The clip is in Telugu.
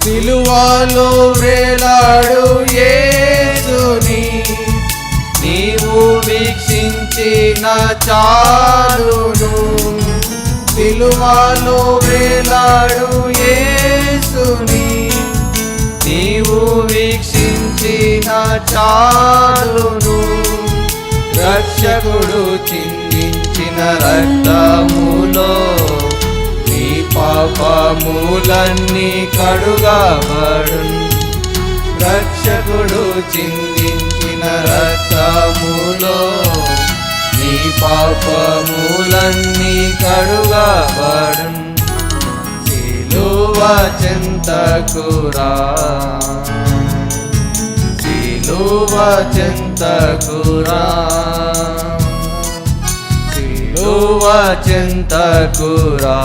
సిలువలో వేలాడు యేసుని నీవు వీక్షించిన చాలును. సిలువలో వేలాడు యేసుని నీవు వీక్షించిన చాలును. రక్షకుడు చిందించిన రక్తములో నీ పాపములన్నీ కడుగబడును. రక్షకుడు చిందించిన రక్తములో నీ పాపములన్నీ కడుగబడును. సిలువ చెంతకురా, సిలువ చెంతకురా, సిలువ చెంతకురా.